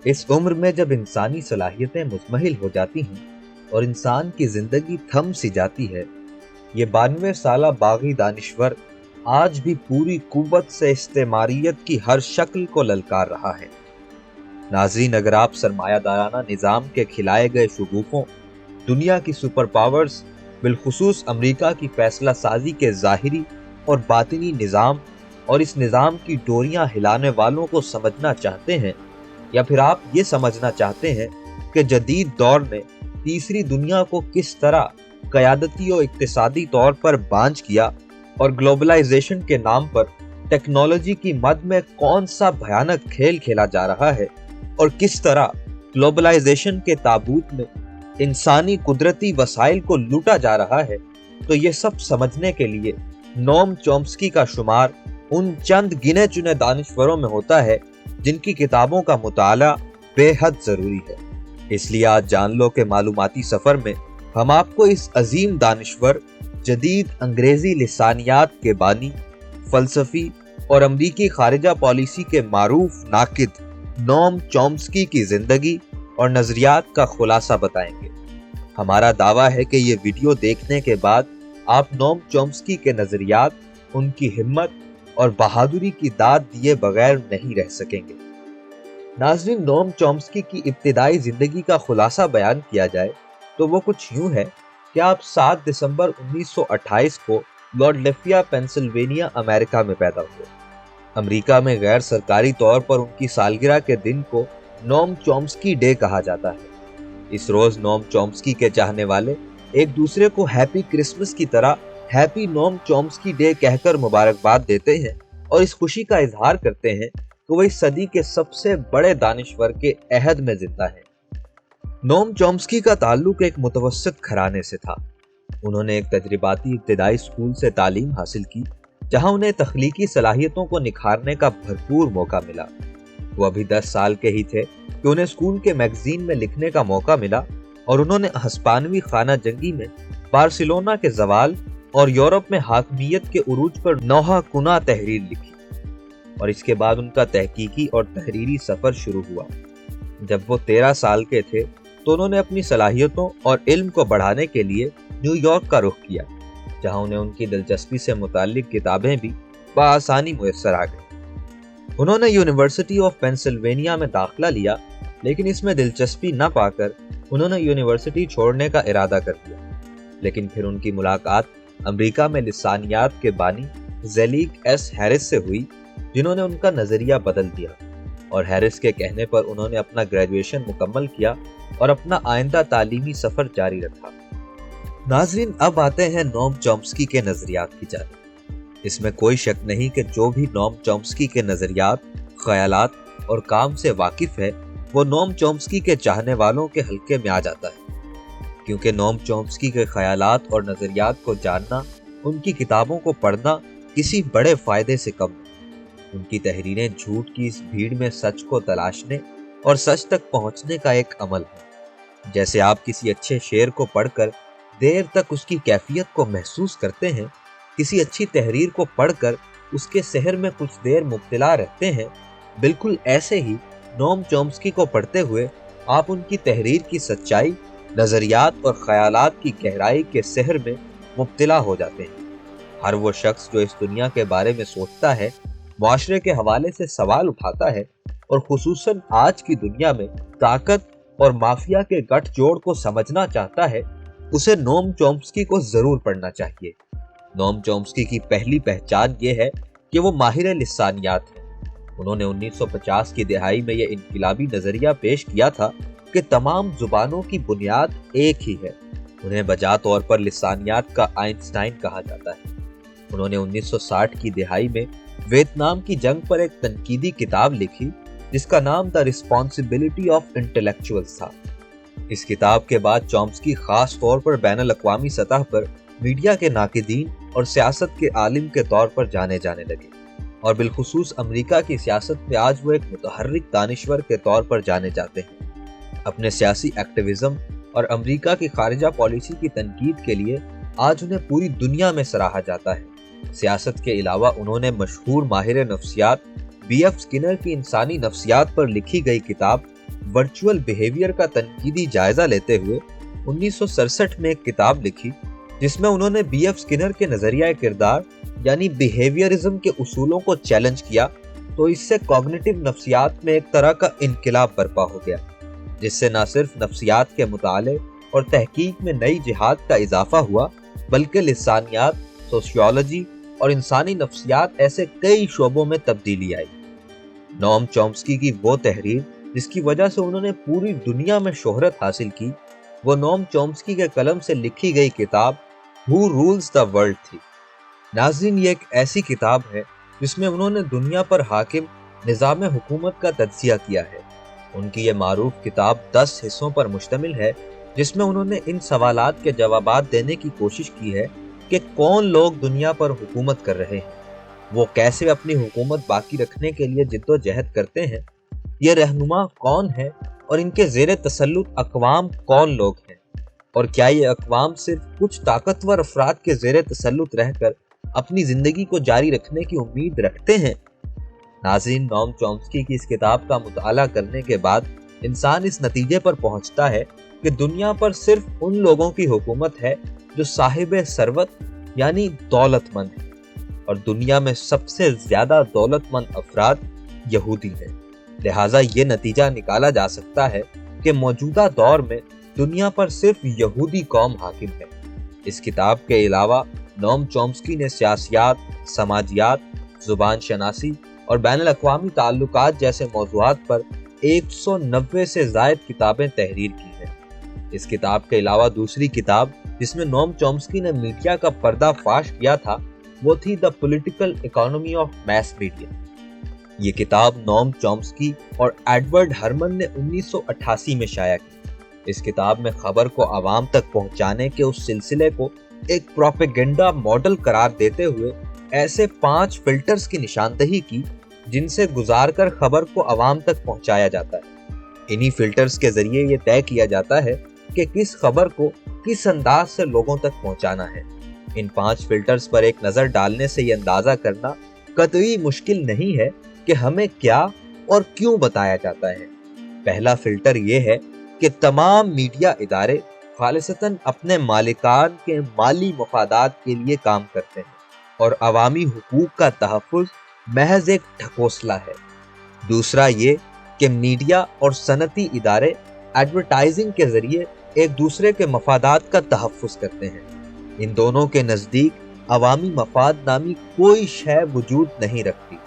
اس عمر میں جب انسانی صلاحیتیں مزمحل ہو جاتی ہیں اور انسان کی زندگی تھم سی جاتی ہے، یہ 92 سالہ باغی دانشور آج بھی پوری قوت سے استعماریت کی ہر شکل کو للکار رہا ہے۔ ناظرین، اگر آپ سرمایہ دارانہ نظام کے کھلائے گئے شگوفوں، دنیا کی سپر پاورز، بالخصوص امریکہ کی فیصلہ سازی کے ظاہری اور باطنی نظام اور اس نظام کی ڈوریاں ہلانے والوں کو سمجھنا چاہتے ہیں، یا پھر آپ یہ سمجھنا چاہتے ہیں کہ جدید دور نے تیسری دنیا کو کس طرح قیادتی و اقتصادی طور پر بانجھ کیا اور گلوبلائزیشن کے نام پر ٹیکنالوجی کی مد میں کون سا بھیانک کھیل کھیلا جا رہا ہے اور کس طرح گلوبلائزیشن کے تابوت میں انسانی قدرتی وسائل کو لوٹا جا رہا ہے، تو یہ سب سمجھنے کے لیے نوم چومسکی کا شمار ان چند گنے چنے دانشوروں میں ہوتا ہے جن کی کتابوں کا مطالعہ بے حد ضروری ہے۔ اس لیے آج جان لو کہ معلوماتی سفر میں ہم آپ کو اس عظیم دانشور، جدید انگریزی لسانیات کے بانی، فلسفی اور امریکی خارجہ پالیسی کے معروف ناقد نوم چومسکی کی زندگی اور نظریات کا خلاصہ بتائیں گے۔ ہمارا دعویٰ ہے کہ یہ ویڈیو دیکھنے کے بعد آپ نوم چومسکی کے نظریات، ان کی ہمت اور بہادری کی داد دیے بغیر نہیں رہ سکیں گے۔ ناظرین، نوم چومسکی کی ابتدائی زندگی کا خلاصہ بیان کیا جائے تو وہ کچھ یوں ہے کہ آپ 7 دسمبر 1928 کو فلاڈیلفیا، پینسلوینیا، امریکہ میں پیدا ہوئے۔ امریکہ میں غیر سرکاری طور پر ان کی سالگرہ کے دن کو نوم چومسکی ڈے کہا جاتا ہے۔ اس روز نوم چومسکی کے چاہنے والے ایک دوسرے کو ہیپی کرسمس کی طرح ہیپی نوم چومسکی ڈے کہہ کر مبارکباد دیتے ہیں اور اس خوشی کا اظہار کرتے ہیں کہ وہ اس صدی کے سب سے بڑے دانشور کے عہد میں زندہ ہیں۔ نوم چومسکی کا تعلق ایک متوسط گھرانے سے تھا۔ انہوں نے ایک تجرباتی ابتدائی اسکول سے تعلیم حاصل کی، جہاں انہیں تخلیقی صلاحیتوں کو نکھارنے کا بھرپور موقع ملا۔ وہ ابھی 10 سال کے ہی تھے کہ انہیں اسکول کے میگزین میں لکھنے کا موقع ملا اور انہوں نے ہسپانوی خانہ جنگی میں بارسلونا کے زوال اور یورپ میں حاکمیت کے عروج پر نوحہ کنہ تحریر لکھی، اور اس کے بعد ان کا تحقیقی اور تحریری سفر شروع ہوا۔ جب وہ 13 سال کے تھے تو انہوں نے اپنی صلاحیتوں اور علم کو بڑھانے کے لیے نیو یارک کا رخ کیا، جہاں انہیں ان کی دلچسپی سے متعلق کتابیں بھی بآسانی میسر آ گئیں۔ انہوں نے یونیورسٹی آف پینسلوینیا میں داخلہ لیا، لیکن اس میں دلچسپی نہ پا کر انہوں نے یونیورسٹی چھوڑنے کا ارادہ کر دیا۔ لیکن پھر ان کی ملاقات امریکہ میں لسانیات کے بانی زیلیک ایس ہیرس سے ہوئی، جنہوں نے ان کا نظریہ بدل دیا، اور ہیرس کے کہنے پر انہوں نے اپنا گریجویشن مکمل کیا اور اپنا آئندہ تعلیمی سفر جاری رکھا۔ ناظرین، اب آتے ہیں نوم چومسکی کے نظریات کی جانب۔ اس میں کوئی شک نہیں کہ جو بھی نوم چومسکی کے نظریات، خیالات اور کام سے واقف ہے، وہ نوم چومسکی کے چاہنے والوں کے حلقے میں آ جاتا ہے، کیونکہ نوم چومسکی کے خیالات اور نظریات کو جاننا، ان کی کتابوں کو پڑھنا کسی بڑے فائدے سے کم نہیں۔ ان کی تحریریں جھوٹ کی اس بھیڑ میں سچ کو تلاشنے اور سچ تک پہنچنے کا ایک عمل ہے۔ جیسے آپ کسی اچھے شعر کو پڑھ کر دیر تک اس کی کیفیت کو محسوس کرتے ہیں، کسی اچھی تحریر کو پڑھ کر اس کے سحر میں کچھ دیر مبتلا رہتے ہیں، بالکل ایسے ہی نوم چومسکی کو پڑھتے ہوئے آپ ان کی تحریر کی سچائی، نظریات اور خیالات کی گہرائی کے سحر میں مبتلا ہو جاتے ہیں۔ ہر وہ شخص جو اس دنیا کے بارے میں سوچتا ہے، معاشرے کے حوالے سے سوال اٹھاتا ہے اور خصوصاً آج کی دنیا میں طاقت اور مافیا کے گٹھ جوڑ کو سمجھنا چاہتا ہے، اسے نوم چومسکی کو ضرور پڑھنا چاہیے۔ نوم چومسکی کی پہلی پہچان یہ ہے کہ وہ ماہر لسانیات ہیں۔ انہوں نے 1950 کی دہائی میں یہ انقلابی نظریہ پیش کیا تھا کہ تمام زبانوں کی بنیاد ایک ہی ہے۔ انہیں بجا طور پر لسانیات کا آئنسٹائن کہا جاتا ہے۔ انہوں نے 1960 کی دہائی میں ویتنام کی جنگ پر ایک تنقیدی کتاب لکھی جس کا نام دی ریسپانسبلٹی آف انٹلیکچوئلز تھا۔ اس کتاب کے بعد چومسکی خاص طور پر بین الاقوامی سطح پر میڈیا کے ناقدین اور سیاست کے عالم کے طور پر جانے جانے لگے، اور بالخصوص امریکہ کی سیاست میں آج وہ ایک متحرک دانشور کے طور پر جانے جاتے ہیں۔ اپنے سیاسی ایکٹیویزم اور امریکہ کی خارجہ پالیسی کی تنقید کے لیے آج انہیں پوری دنیا میں سراہا جاتا ہے۔ سیاست کے علاوہ انہوں نے مشہور ماہر نفسیات بی ایف سکنر کی انسانی نفسیات پر لکھی گئی کتاب वर्चुअल बिहेवियर का तनकीदी जायजा लेते हुए 1967 में एक किताब लिखी, जिसमें उन्होंने बीएफ स्किनर के नजरिया किरदार यानी बिहेवियरिज्म के उसूलों को चैलेंज किया, तो इससे कॉग्निटिव नफ्सियात में एक तरह का इनकिलाब बर्पा हो गया, जिससे न सिर्फ नफ्सियात के मुताले और तहकीक में नई जिहाद का इजाफा हुआ, बल्कि लिसानियात, सोशियोलॉजी और इंसानी नफ्सियात ऐसे कई शोबों में तब्दीली आई। नोम चॉम्स्की की वो तहरीर जिसकी वजह से उन्होंने पूरी दुनिया में शोहरत हासिल की, वो नोम चॉम्स्की के कलम से लिखी गई किताब हु रूल्स द वर्ल्ड थी। नाज़रीन, ये एक ऐसी किताब है जिसमें उन्होंने दुनिया पर हाकिम निज़ाम हुकूमत का तज्ज़िया किया है। उनकी ये मारूफ किताब 10 हिस्सों पर मुश्तमिल है, जिसमें उन्होंने इन सवालात के जवाबात देने की कोशिश की है कि कौन लोग दुनिया पर हुकूमत कर रहे हैं, वो कैसे अपनी हुकूमत बाकी रखने के लिए जिद्दोजहद करते हैं, ये रहनुमा कौन है और इनके ज़ेरे तसल्लुत अक़वाम कौन लोग हैं, और क्या ये अक़वाम सिर्फ कुछ ताकतवर अफराद के ज़ेरे तसल्लुत रहकर अपनी ज़िंदगी को जारी रखने की उम्मीद रखते हैं। नाज़रीन, नोम चॉम्स्की की इस किताब का मुताला करने के बाद इंसान इस नतीजे पर पहुंचता है कि दुनिया पर सिर्फ उन लोगों की हुकूमत है जो साहिब सरवत यानी दौलतमंद है, और दुनिया में सबसे ज्यादा दौलतमंद अफराद यहूदी हैं। लिहाजा ये नतीजा निकाला जा सकता है कि मौजूदा दौर में दुनिया पर सिर्फ यहूदी कौम हाकिम है। इस किताब के अलावा नोम चॉम्स्की ने सियासियात, समाजियात, जुबान शनासी और बैनुल अक़वामी ताल्लुकात जैसे मौज़ूआत पर 190 से ज़ायद किताबें तहरीर की हैं। इस किताब के अलावा दूसरी किताब जिसमें नोम चॉम्स्की ने मीडिया का पर्दाफाश किया था, वो थी the political economy of mass media. ये किताब नोम चॉम्स्की और एडवर्ड हरमन ने 1988 में शाया की। इस किताब में खबर को आवाम तक पहुंचाने के उस सिलसिले को एक प्रोपेगेंडा मॉडल करार देते हुए ऐसे 5 फिल्टर्स की निशानदही की जिनसे गुजार कर खबर को आवाम तक पहुंचाया जाता है। इन्हीं फिल्टर्स के जरिए ये तय किया जाता है कि किस खबर को किस अंदाज से लोगों तक पहुंचाना है। इन 5 फिल्टर्स पर एक नजर डालने से ये अंदाजा करना कतई मुश्किल नहीं है कि हमें क्या और क्यों बताया जाता है। पहला फिल्टर ये है कि तमाम मीडिया इदारे खालिसतन अपने मालिकान के माली मफादात के लिए काम करते हैं और अवामी हुकूक का तहफ़्फ़ुज़ महज एक ढकोसला है। दूसरा ये कि मीडिया और सनती इदारे एडवर्टाइजिंग के जरिए एक दूसरे के मफादात का तहफ़्फ़ुज़ करते हैं। इन दोनों के नज़दीक अवामी मफाद नामी कोई शय वजूद नहीं रखती।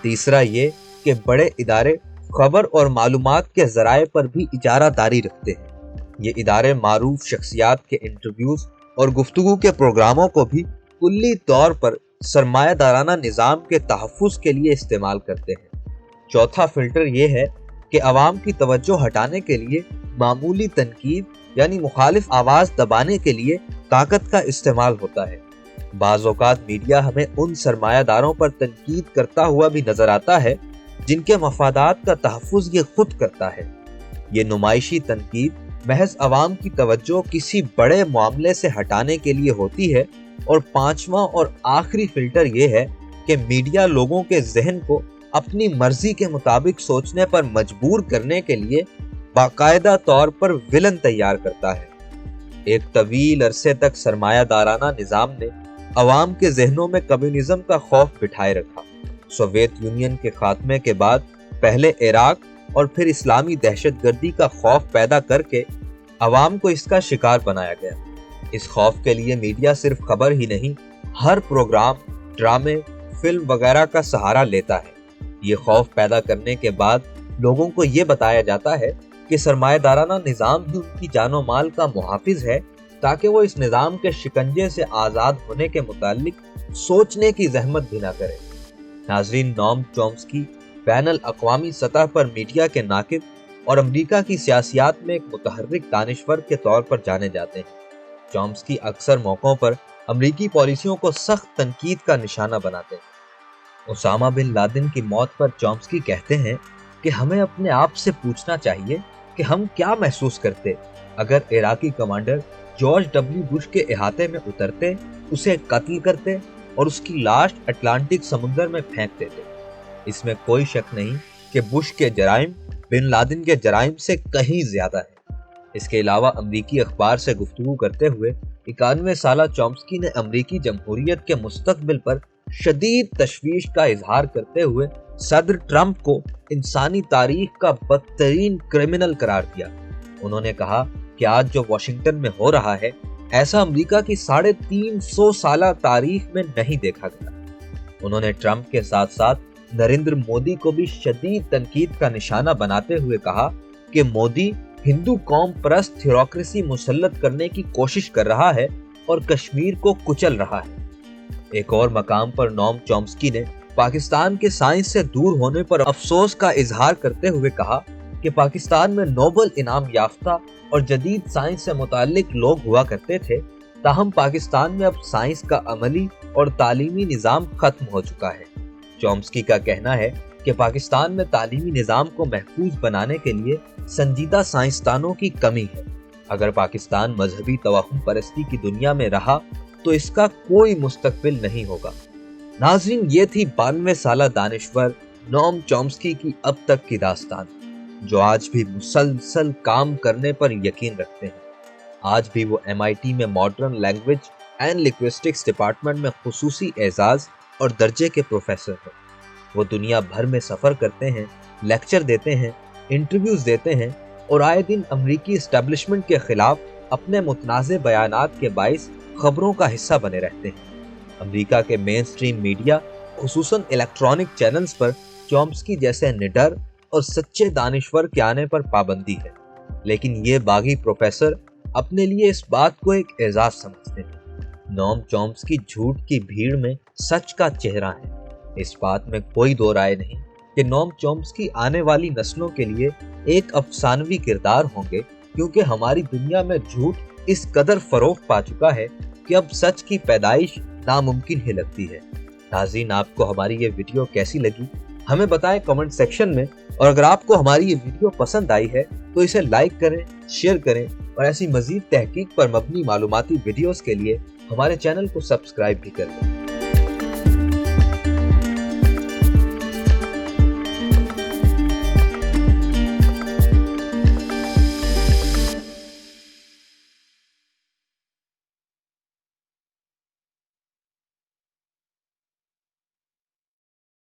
तीसरा ये कि बड़े इदारे खबर और मालूमात के ज़राए पर भी इजारादारी रखते हैं। ये इदारे मारूफ शख्सियात के इंटरव्यूज़ और गुफ्तगू के प्रोग्रामों को भी कुल्ली तौर पर सरमायादाराना निज़ाम के तहफ़्फ़ुज़ के लिए इस्तेमाल करते हैं। चौथा फिल्टर ये है कि अवाम की तवज्जो हटाने के लिए मामूली तनकीद यानी मुखालिफ आवाज़ दबाने के लिए ताकत का इस्तेमाल होता है। बाज़ औक़ात मीडिया हमें उन सरमायादारों पर तनकीद करता हुआ भी नजर आता है जिनके मफादात का तहफ़्फ़ुज़ ये खुद करता है। ये नुमाइशी तनकीद महज अवाम की तवज्जो किसी बड़े मामले से हटाने के लिए होती है। और पांचवा और आखिरी फिल्टर ये है कि मीडिया लोगों के जहन को अपनी मर्जी के मुताबिक सोचने पर मजबूर करने के लिए बाकायदा तौर पर विलन तैयार करता है। एक तवील अरसे तक सरमायादाराना निज़ाम ने अवाम के जहनों में कम्युनिज्म का खौफ बिठाए रखा। सोवियत यूनियन के खात्मे के बाद पहले इराक और फिर इस्लामी दहशतगर्दी का खौफ पैदा करके अवाम को इसका शिकार बनाया गया। इस खौफ के लिए मीडिया सिर्फ खबर ही नहीं, हर प्रोग्राम, ड्रामे, फिल्म वगैरह का सहारा लेता है। ये खौफ पैदा करने के बाद लोगों को ये बताया जाता है कि सरमायादाराना निज़ाम ही उनकी जानो माल का मुहाफिज है, ताकि वो इस निज़ाम के शिकंजे से आज़ाद होने के मुतालिक सोचने की जहमत भी ना करें। नाज़रीन, नोम चॉम्स्की बैनुल अक़वामी सतह पर मीडिया के नाकिब और अमरीका की सियासियात में एक मुतहर्रिक दानिश्वर के तौर पर जाने जाते हैं। चॉम्स्की अक्सर मौक़ों पर अमरीकी पॉलिसियों को सख्त तनकीद का निशाना बनाते हैं। उसामा बिन लादेन की मौत पर चॉम्स्की कहते हैं कि हमें अपने आप से पूछना चाहिए कि हम क्या महसूस करते अगर Iraqi commander George W Bush के इहाते में उतरते, उसे कत्ल करते और उसकी लाश अटलांटिक समुंदर में फेंक देते। इसमें कोई शक नहीं कि बुश के जराइम बिन लादेन के जराइम से कहीं ज्यादा है। इसके अलावा अमरीकी अखबार से गुफ्तगू करते हुए 91 साला चॉम्स्की ने अमरीकी जमहूरियत के मुस्तकबिल पर शदीद तशवीश का इजहार करते हुए सदर ट्रंप को इंसानी तारीख का बदतरीन क्रिमिनल करार दिया। उन्होंने कहा कि आज जो वाशिंगटन में हो रहा है, ऐसा अमेरिका की 350 साला तारीख में नहीं देखा गया। उन्होंने ट्रंप के साथ साथ नरेंद्र मोदी को भी शदीद तनकीद का निशाना बनाते हुए कहा कि मोदी हिंदू कौम परस्त थ्योरोक्रेसी मुसल्लत करने की कोशिश कर रहा है और कश्मीर को कुचल रहा है। एक और मकाम पर नोम चॉम्स्की ने पाकिस्तान के साइंस से दूर होने पर अफसोस का इजहार करते हुए कहा कि पाकिस्तान में नोबेल इनाम याफ्ता और जदीद साइंस से मुताल्लिक लोग हुआ करते थे, ताहम पाकिस्तान में अब साइंस का अमली और तालीमी निज़ाम खत्म हो चुका है। चॉम्स्की का कहना है कि पाकिस्तान में तालीमी निज़ाम को महफूज बनाने के लिए संजीदा साइंसदानों की कमी है। अगर पाकिस्तान मजहबी तवहुम परस्ती की दुनिया में रहा तो इसका कोई मुस्तकबिल नहीं होगा। नाज़रीन, ये थी 92 साला दानिश्वर नोम चॉम्स्की की अब तक की दास्तान, जो आज भी मुसलसल काम करने पर यकीन रखते हैं। आज भी वो MIT में modern language and linguistics department में खुसूसी एजाज और दर्जे के प्रोफेसर हैं। वो दुनिया भर में सफर करते हैं, लेक्चर देते हैं, इंटरव्यूज देते हैं और आए दिन अमरीकी एस्टेब्लिशमेंट के खिलाफ अपने मुतनाज़े बयानात के बाइस खबरों का हिस्सा बने रहते हैं। अमेरिका के मेन स्ट्रीम मीडिया, खुसूसन इलेक्ट्रॉनिक चैनल्स पर चॉम्स्की जैसे निडर और सच्चे दानिश्वर के आने पर पाबंदी है, लेकिन ये बागी प्रोफेसर अपने लिए इस बात को एक एजाज समझते हैं। नोम चॉम्स्की झूठ की भीड़ में सच का चेहरा है। इस बात में कोई दो राय नहीं कि नोम चॉम्स्की आने वाली नस्लों के लिए एक अफसानवी किरदार होंगे, क्योंकि हमारी दुनिया में झूठ इस कदर फरोग पा चुका है कि अब सच की पैदाइश नामुमकिन ही लगती है। नाज़रीन, आपको हमारी ये वीडियो कैसी लगी हमें बताएं कमेंट सेक्शन में, और अगर आपको हमारी ये वीडियो पसंद आई है तो इसे लाइक करें, शेयर करें और ऐसी मजीद तहकीक पर मबनी मालूमाती वीडियोस के लिए हमारे चैनल को सब्सक्राइब भी करें।